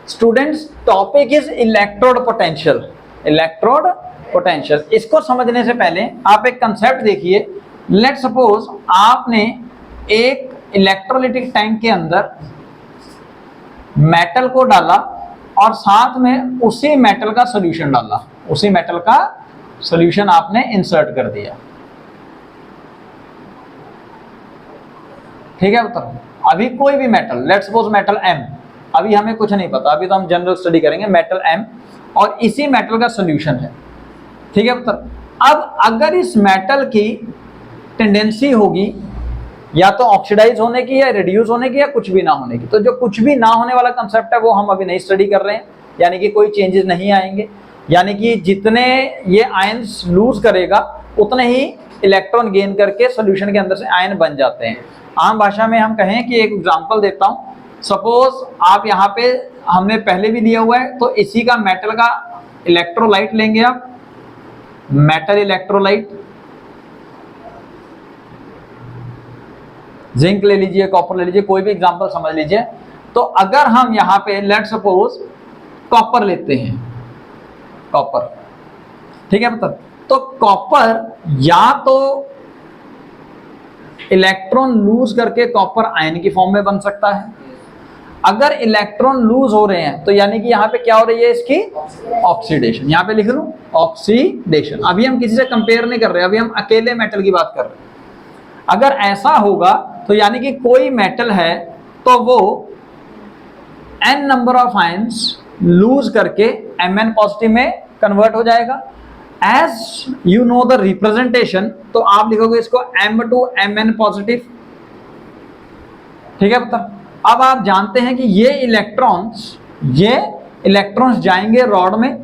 Students topic is electrode potential. Electrode potential, इसको समझने से पहले आप एक कंसेप्ट देखिए। लेट सपोज आपने एक इलेक्ट्रोलिटिक टैंक के अंदर मेटल को डाला और साथ में उसी मेटल का सॉल्यूशन डाला, उसी मेटल का सॉल्यूशन आपने इंसर्ट कर दिया। ठीक है उत्तर। अभी कोई भी metal, let's suppose metal M, अभी हमें कुछ नहीं पता, अभी तो हम जनरल स्टडी करेंगे। मेटल M और इसी मेटल का सॉल्यूशन है। ठीक है उत्तर। अब अगर इस मेटल की टेंडेंसी होगी या तो ऑक्सीडाइज होने की या रिड्यूस होने की या कुछ भी ना होने की, तो जो कुछ भी ना होने वाला कंसेप्ट है वो हम अभी नहीं स्टडी कर रहे हैं, यानी कि कोई चेंजेस नहीं आएंगे। यानी कि जितने ये आयंस लूज करेगा उतने ही इलेक्ट्रॉन गेन करके सॉल्यूशन के अंदर से आयन बन जाते हैं। आम भाषा में हम कहें कि एक एग्जांपल देता हूं, सपोज आप यहाँ पे, हमने पहले भी लिया हुआ है, तो इसी का मेटल का इलेक्ट्रोलाइट लेंगे आप, मेटल इलेक्ट्रोलाइट, जिंक ले लीजिए, कॉपर ले लीजिए, कोई भी एग्जांपल समझ लीजिए। तो अगर हम यहाँ पे लेट सपोज कॉपर लेते हैं, कॉपर, ठीक है मतलब, तो कॉपर या तो इलेक्ट्रॉन लूज करके कॉपर आयन की फॉर्म में बन सकता है। अगर इलेक्ट्रॉन लूज हो रहे हैं तो यानी कि यहाँ पे क्या हो रही है, इसकी ऑक्सीडेशन। यहाँ पे लिख लूं ऑक्सीडेशन। अभी हम किसी से कंपेयर नहीं कर रहे, अभी हम अकेले मेटल की बात कर रहे हैं। अगर ऐसा होगा तो यानी कि कोई मेटल है तो वो n number of ions lose करके Mn पॉजिटिव में कन्वर्ट हो जाएगा। As you know the representation, तो आप लिखोगे इसको M2Mn पॉजिटिव। ठीक है पता। अब आप जानते हैं कि ये इलेक्ट्रॉन्स जाएंगे रॉड में,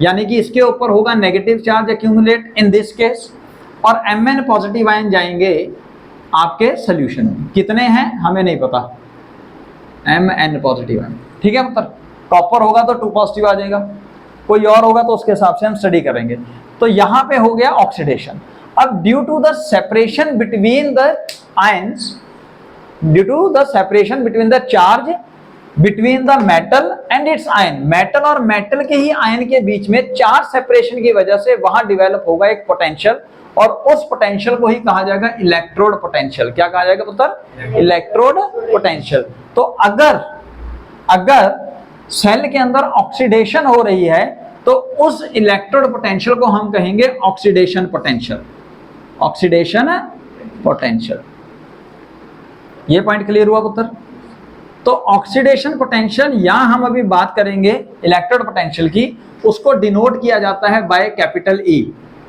यानी कि इसके ऊपर होगा negative charge accumulate in this case, और Mn पॉजिटिव आयन जाएंगे आपके सॉल्यूशन में। कितने हैं हमें नहीं पता, Mn पॉजिटिव आयन। ठीक है मतलब, कॉपर होगा तो 2 पॉजिटिव आ जाएगा, कोई और होगा तो उसके हिसाब से हम स्टडी करेंगे। तो यहां पे हो गया ऑक्सीडेशन। अब due to the separation between the ions, due to the separation between the charge between the metal and its ion, metal और मेटल के ही आयन के बीच में चार्ज सेपरेशन की वजह से वहां डेवलप होगा एक पोटेंशियल, और उस पोटेंशियल को ही कहा जाएगा इलेक्ट्रोड पोटेंशियल। क्या कहा जाएगा पुत्र? Electrode potential. तो अगर सेल के अंदर ऑक्सीडेशन हो रही है तो उस इलेक्ट्रोड पोटेंशियल को हम कहेंगे ऑक्सीडेशन पोटेंशियल। ऑक्सीडेशन पोटेंशियल, ये पॉइंट क्लियर हुआ पुत्र? तो ऑक्सीडेशन पोटेंशियल, यहां हम अभी बात करेंगे इलेक्ट्रोड पोटेंशियल की, उसको डिनोट किया जाता है by capital E,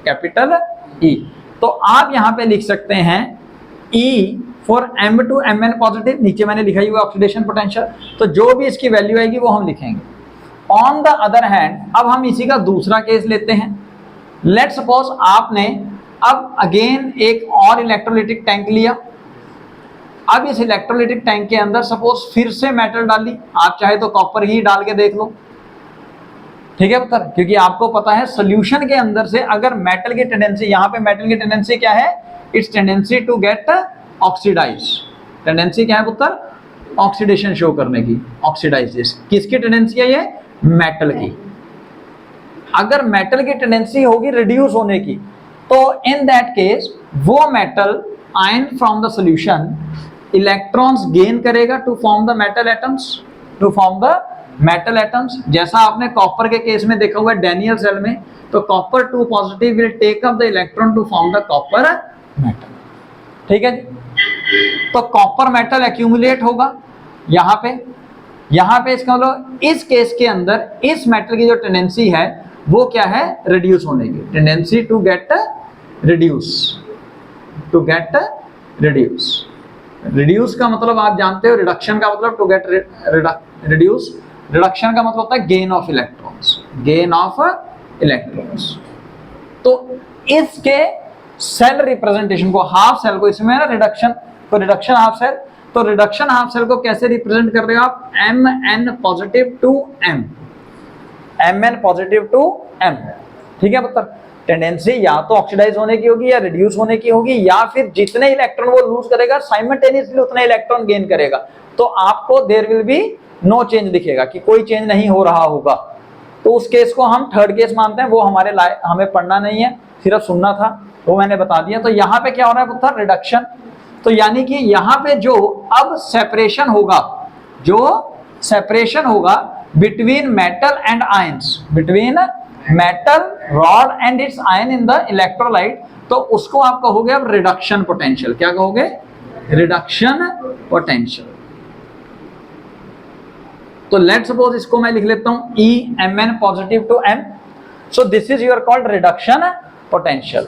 capital E. तो आप यहां पे लिख सकते हैं E फॉर M2Mn पॉजिटिव, नीचे मैंने लिखा हुआ ऑक्सीडेशन पोटेंशियल, तो जो भी इसकी वैल्यू आएगी वो हम लिखेंगे। ऑन द अदर हैंड, अब हम इसी का दूसरा केस लेते हैं। लेट सपोज आपने अब अगेन एक और इलेक्ट्रोलिटिक टैंक लिया। अब इस इलेक्ट्रोलिटिक टैंक के अंदर सपोज फिर से मेटल डाली, आप चाहे तो कॉपर ही डाल के देख लो। ठीक है पुत्र, क्योंकि आपको पता है सोल्यूशन के अंदर से अगर मेटल की टेंडेंसी, यहाँ पे मेटल की टेंडेंसी क्या है? Its tendency to get oxidise. Tendency क्या है पुत्र? ऑक्सीडेशन शो करने की, ऑक्सीडाइज। किसकी टेंडेंसी है ये? मेटल की। अगर मेटल की टेंडेंसी होगी रिड्यूस होने की, तो इन दैट केस वो metal ion from the solution electrons gain करेगा to form the metal atoms, to form the metal atoms. जैसा आपने कॉपर के केस में देखा हुआ है डैनियल सेल में, तो copper 2 positive will take up the electron to form the copper metal. ठीक है जी, तो कॉपर मेटल एक्यूमुलेट होगा यहाँ पे इसका मतलब इस केस के अंदर इस मेटल की जो टेंडेंसी है वो क्या है? रिड्यूस होने की, tendency to get reduce, to get reduce. Reduce का मतलब आप जानते हो, रिडक्शन का मतलब टू गेट रिड्यूस, रिडक्शन का मतलब होता है gain of electrons, gain of electrons. तो इसके सेल रिप्रेजेंटेशन को, हाफ सेल को, इसमें ना रिडक्शन, तो रिडक्शन हाफ सेल, तो रिडक्शन हाफ सेल को कैसे रिप्रेजेंट कर रहे हो आप? Mn positive to M, Mn positive to M। ठीक है पुत्र, टेंडेंसी या तो ऑक्सीडाइज होने की होगी या रिड्यूस होने की होगी, या फिर जितने इलेक्ट्रॉन वो लूज करेगा साइमल्टेनियसली उतना इलेक्ट्रॉन गेन करेगा। तो आपको there will be no change दिखेगा कि कोई चेंज नहीं हो रहा होगा, तो उस केस को हम थर्ड केस मानते हैं। वो हमें पढ़ना नहीं है, सिर्फ सुनना था, वो मैंने बता दिया। तो यहाँ पे क्या हो रहा है पुत्र, रिडक्शन। तो यानी कि यहाँ पे जो अब सेपरेशन होगा, जो सेपरेशन होगा between metal and ions, between metal rod and its ion in the electrolyte, तो उसको आप कहोगे अब रिडक्शन पोटेंशियल। क्या कहोगे, रिडक्शन पोटेंशियल। तो लेट सपोज इसको मैं लिख लेता हूं E Mn positive to M, so this is your called reduction potential.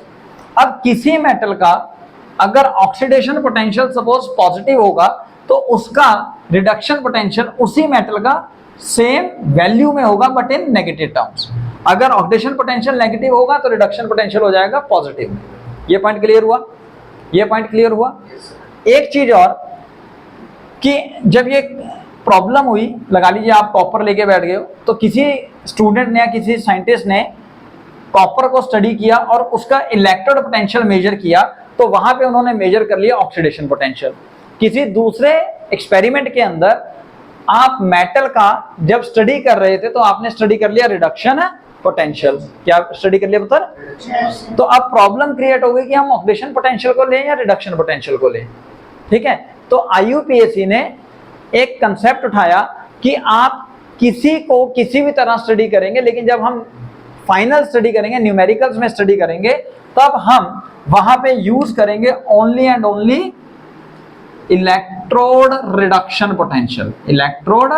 अब किसी मेटल का अगर ऑक्सीडेशन पोटेंशियल सपोज पॉजिटिव होगा तो उसका रिडक्शन पोटेंशियल उसी मेटल का सेम वैल्यू में होगा बट इन नेगेटिव टर्म्स। अगर ऑक्सीडेशन पोटेंशियल नेगेटिव होगा तो रिडक्शन पोटेंशियल हो जाएगा पॉजिटिव में। ये पॉइंट क्लियर हुआ, ये पॉइंट क्लियर हुआ। एक चीज और कि जब ये प्रॉब्लम हुई, लगा लीजिए आप कॉपर लेके बैठ गए हो, तो किसी स्टूडेंट ने या किसी साइंटिस्ट ने कॉपर को स्टडी किया और उसका इलेक्ट्रोड पोटेंशियल मेजर किया, तो वहां पे उन्होंने मेजर कर लिया ऑक्सीडेशन पोटेंशियल। किसी दूसरे एक्सपेरिमेंट के अंदर आप मेटल का जब स्टडी कर रहे थे तो आपने स्टडी कर लिया रिडक्शन पोटेंशियल। क्या स्टडी कर लिया पुत्र? तो अब प्रॉब्लम क्रिएट हो गई कि हम ऑक्सीडेशन पोटेंशियल को लें या रिडक्शन पोटेंशियल को लें। ठीक है, तो IUPAC ने एक कंसेप्ट उठाया कि आप किसी को किसी भी तरह स्टडी करेंगे, लेकिन जब हम फाइनल स्टडी करेंगे, न्यूमेरिकल्स में स्टडी करेंगे, तब हम वहां पे यूज करेंगे only and only electrode reduction potential. Electrode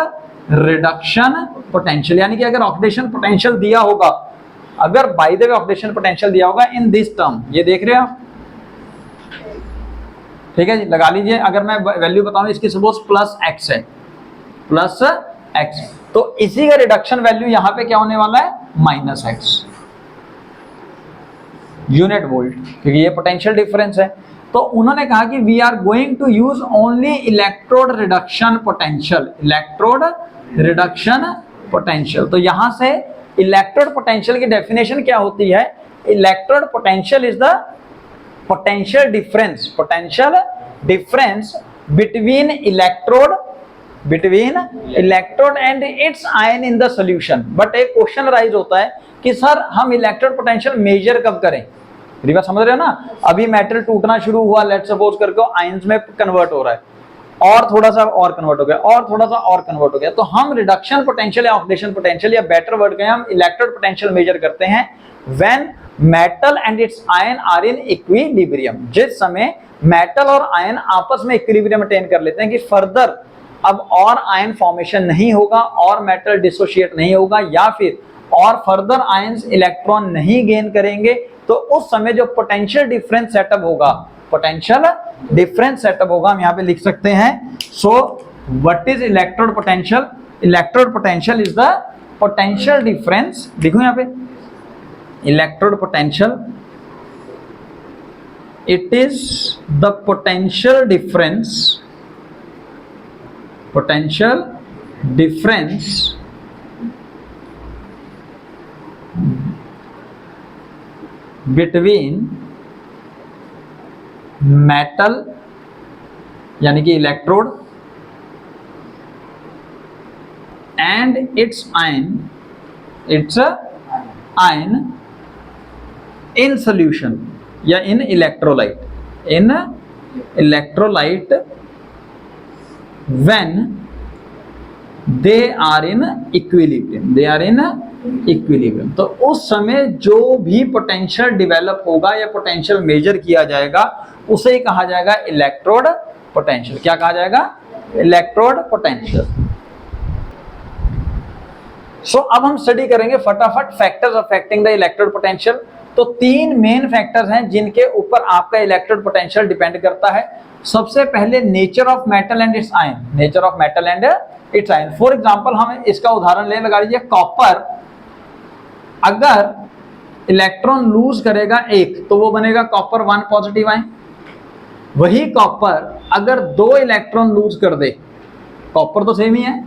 reduction potential यानी कि अगर ऑक्सीडेशन पोटेंशियल दिया होगा, अगर by the way oxidation potential दिया होगा इन दिस टर्म, ये देख रहे हो आप, ठीक है जी, लगा लीजिए। अगर मैं वैल्यू बताऊं इसकी सपोज +x है, +x, तो इसी का रिडक्शन वैल्यू यहां पे क्या होने वाला है, -x यूनिट वोल्ट, क्योंकि ये पोटेंशियल डिफरेंस है। तो उन्होंने कहा कि we are going to use only electrode reduction potential, electrode reduction potential. तो यहां से इलेक्ट्रोड पोटेंशियल की डेफिनेशन क्या होती है, electrode potential is the potential difference between electrode and its ion in the solution। But एक क्वेश्चन राइज होता है कि सर हम इलेक्ट्रोड पोटेंशियल मेजर कब करें? मेरी बात समझ रहे हो ना? अभी मेटल टूटना शुरू हुआ, लेट सपोज करके आयंस में कन्वर्ट हो रहा है, और थोड़ा सा और कन्वर्ट हो गया, और थोड़ा सा और कन्वर्ट हो गया, तो हम रिडक्शन पोटेंशियल या ऑक्सीडेशन पोटेंशियल, या बेटर वर्ड कहें हम इलेक्ट्रोड पोटेंशियल मेजर करते हैं when metal and its ion are in equilibrium. जिस समय मेटल और आयन आपस में इक्विलिब्रियम मेंटेन कर लेते हैं कि फर्दर अब और आयन फॉर्मेशन नहीं होगा, और मेटल डिसोशिएट नहीं होगा, या फिर और फर्दर आयंस इलेक्ट्रॉन नहीं गेन करेंगे, तो उस समय जो पोटेंशियल डिफरेंस सेटअप होगा, पोटेंशियल डिफरेंस सेटअप होगा, हम यहाँ पे लिख सकते हैं। So what is electrode potential? Electrode potential is the potential difference, देखो यहाँ पे electrode potential, it is the potential difference between metal यानी कि electrode and its ion in solution या in electrolyte when they are in equilibrium। तो उस समय जो भी पोटेंशियल डेवलप होगा या पोटेंशियल मेजर किया जाएगा उसे ही कहा जाएगा इलेक्ट्रोड पोटेंशियल। क्या कहा जाएगा? Electrode potential. सो अब हम स्टडी करेंगे फटाफट factors affecting the electrode potential. तो 3 मेन फैक्टर्स हैं जिनके ऊपर आपका इलेक्ट्रोड पोटेंशियल डिपेंड करता है। सबसे पहले nature of metal and its ion, nature of metal and its ion. For example हम इसका उदाहरण ले, लगा लीजिए कॉपर, अगर इलेक्ट्रॉन लूज करेगा 1 तो वो बनेगा कॉपर 1 पॉजिटिव आयन। वही कॉपर अगर 2 इलेक्ट्रॉन लूज कर दे, कॉपर तो सेम ही है,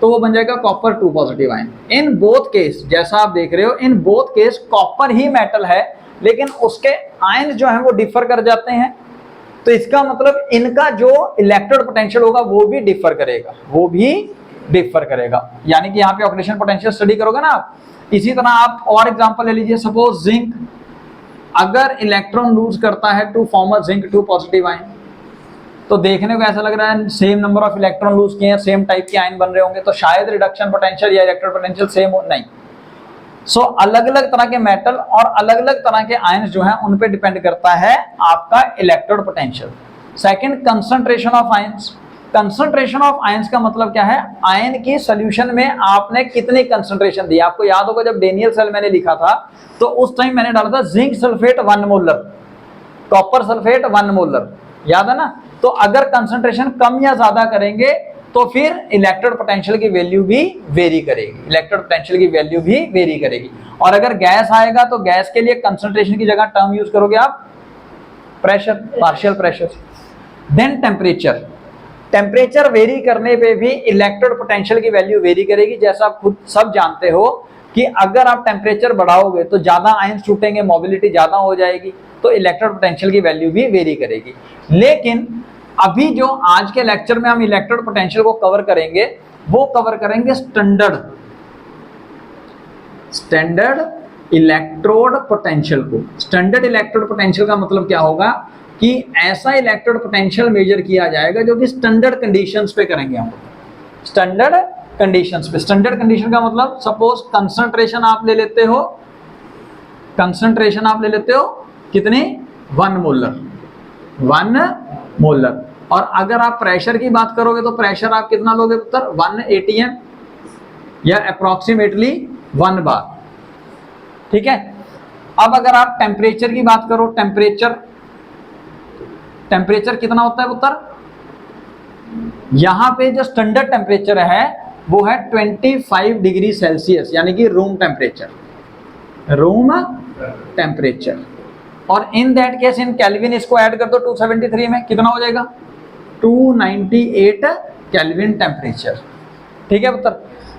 तो वो बन जाएगा copper 2 positive ion. In both case, जैसा आप देख रहे हो, in both case copper he metal है, लेकिन उसके आयन जो हैं वो डिफर कर जाते हैं। तो इसका मतलब इनका जो इलेक्ट्रोड पोटेंशियल होगा वो भी डिफर करेगा, वो भी डिफर करेगा। यानी कि यहाँ पे ऑक्सीडेशन पोटेंशियल स्टडी करोगे ना आप। इसी तरह आप और एग्जांपल ले लीजिए, सपोज जिंक अगर इलेक्ट्रॉन लूज करता है to form a zinc 2 positive ion, तो देखने को ऐसा लग रहा है same number of electron lose किए हैं, सेम टाइप के आयन बन रहे होंगे, तो शायद रिडक्शन पोटेंशियल या इलेक्ट्रॉन पोटेंशियल सेम हो, नहीं। सो अलग अलग तरह के मेटल और अलग अलग तरह के आयन्स जो हैं उन पे डिपेंड करता है आपका electrode potential. Second, concentration of ions. Concentration of ions का मतलब क्या है, आयन की सोल्यूशन में आपने कितनी कंसंट्रेशन दी। आपको याद होगा जब डेनियल सेल मैंने लिखा था तो उस टाइम मैंने डाला था zinc sulphate 1 molar, copper sulphate 1 molar, याद है ना। तो अगर कंसंट्रेशन कम या ज्यादा करेंगे तो फिर इलेक्ट्रोड पोटेंशियल की वैल्यू भी वेरी करेगी, इलेक्ट्रोड पोटेंशियल की वैल्यू भी वेरी करेगी। और अगर गैस आएगा तो गैस के लिए कंसंट्रेशन की जगह टर्म यूज करोगे आप pressure, partial pressure. Then temperature, temperature vary करने पे भी इलेक्ट्रोड पोटेंशियल की वैल्यू वेरी करेगी। जैसा आप खुद सब जानते हो कि अगर आप टेम्परेचर बढ़ाओगे तो ज्यादा आयंस छूटेंगे, मोबिलिटी ज्यादा हो जाएगी, तो इलेक्ट्रोड पोटेंशियल की वैल्यू भी वेरी करेगी। लेकिन अभी जो आज के लेक्चर में हम इलेक्ट्रोड पोटेंशियल को कवर करेंगे वो कवर करेंगे स्टैंडर्ड इलेक्ट्रोड पोटेंशियल को। स्टैंडर्ड इलेक्ट्रोड पोटेंशियल का मतलब क्या होगा कि ऐसा इलेक्ट्रोड पोटेंशियल मेजर किया जाएगा जो कि स्टैंडर्ड कंडीशंस पे करेंगे हम, स्टैंडर्ड कंडीशंस पे। स्टैंडर्ड कंडीशन का मतलब सपोज कंसंट्रेशन आप ले लेते हो, कंसंट्रेशन आप ले लेते हो कितनी, 1 मोलर, 1 मोलर। और अगर आप प्रेशर की बात करोगे तो प्रेशर आप कितना लोगे पुत्र, 1 atm या अप्रोक्सीमेटली 1 बार, ठीक है। अब अगर आप टेम्परेचर की बात करो, टेम्परेचर कितना होता है पुत्र, यहां पे जो स्टैंडर्ड टेम्परेचर है वो है 25 डिग्री सेल्सियस, यानी कि रूम टेम्परेचर, रूम टेम्परेचर। और in that case in Kelvin इसको ऐड कर दो 273 में, कितना हो जाएगा 298 केल्विन टेम्परेचर, ठीक है पुत्र।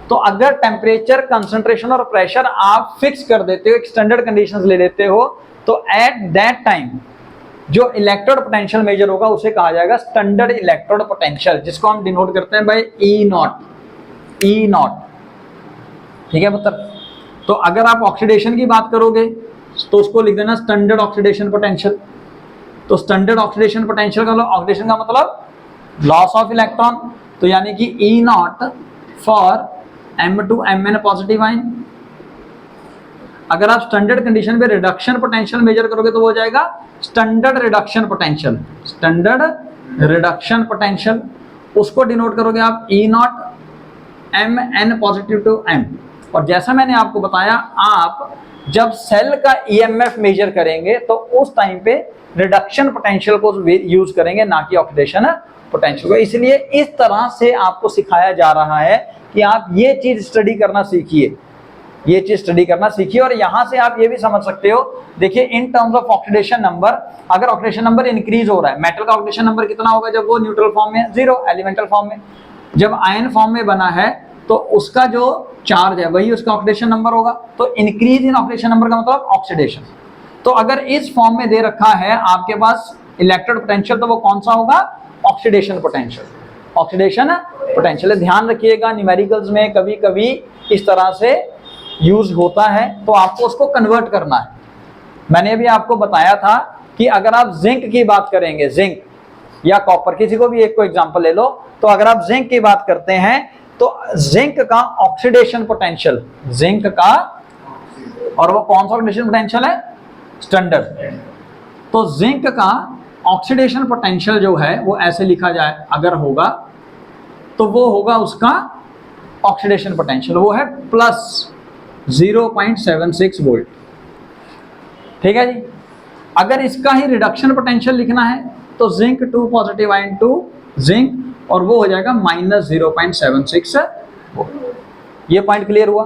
तो अगर टेम्परेचर, कंसंट्रेशन और प्रेशर आप फिक्स कर देते हो, एक स्टैंडर्ड कंडीशंस ले लेते हो, तो एट दैट टाइम जो इलेक्ट्रोड पोटेंशियल मेजर होगा उसे कहा जाएगा स्टैंडर्ड इलेक्ट्रोड पोटेंशियल, जिसको हम डिनोट करते हैं बाय ई नॉट, ठीक है पुत्र। तो अगर आप ऑक्सीडेशन की बात करोगे तो उसको लिख देना स्टैंडर्ड ऑक्सीडेशन पोटेंशियल। तो स्टैंडर्ड ऑक्सीडेशन पोटेंशियल का ऑक्सीडेशन का मतलब लॉस ऑफ इलेक्ट्रॉन, तो यानी कि E naught for M2 Mn positive ion. अगर आप स्टैंडर्ड कंडीशन पे रिडक्शन पोटेंशियल मेजर करोगे तो वो हो जाएगा standard reduction potential, standard reduction potential. उसको डिनोट करोगे आप E naught Mn positive to M। और जैसा मैंने आपको बताया, आप जब सेल का EMF मेजर करेंगे तो उस टाइम पे रिडक्शन पोटेंशियल को यूज करेंगे, ना कि ऑक्सीडेशन पोटेंशियल को। इसलिए इस तरह से आपको सिखाया जा रहा है कि आप ये चीज स्टडी करना सीखिए, ये चीज स्टडी करना सीखिए। और यहां से आप ये भी समझ सकते हो, देखिए in terms of oxidation number, अगर ऑक्सीडेशन नंबर इंक्रीज हो रहा है, मेटल का ऑक्सीडेशन नंबर कितना होगा जब वो न्यूट्रल फॉर्म में, 0 एलिमेंटल फॉर्म में। जब आयन फॉर्म में बना है तो उसका जो चार्ज है वही उसका ऑक्सीडेशन नंबर होगा। तो इंक्रीज इन ऑक्सीडेशन नंबर का मतलब ऑक्सीडेशन। तो अगर इस फॉर्म में दे रखा है आपके पास इलेक्ट्रोड पोटेंशियल, तो वो कौन सा होगा, ऑक्सीडेशन पोटेंशियल, ऑक्सीडेशन पोटेंशियल। ध्यान रखिएगा न्यूमेरिकल्स में कभी कभी इस तरह से यूज होता है, तो आपको उसको कन्वर्ट करना है। मैंने अभी आपको बताया था कि अगर आप जिंक की बात करेंगे, जिंक या कॉपर, किसी को भी एक को एग्जांपल ले लो, तो अगर आप जिंक की बात करते हैं तो जिंक का ऑक्सीडेशन पोटेंशियल, जिंक का, और वो कौन सा ऑक्सीडेशन पोटेंशियल है, स्टैंडर्ड। तो जिंक का ऑक्सीडेशन पोटेंशियल जो है वो ऐसे लिखा जाए अगर होगा तो वो होगा उसका ऑक्सीडेशन पोटेंशियल, वो है प्लस 0.76 वोल्ट, ठीक है जी। अगर इसका ही रिडक्शन पोटेंशियल लिखना है तो zinc 2 positive ion to zinc, और वो हो जाएगा -0.76 वोल्ट। ये पॉइंट क्लियर हुआ।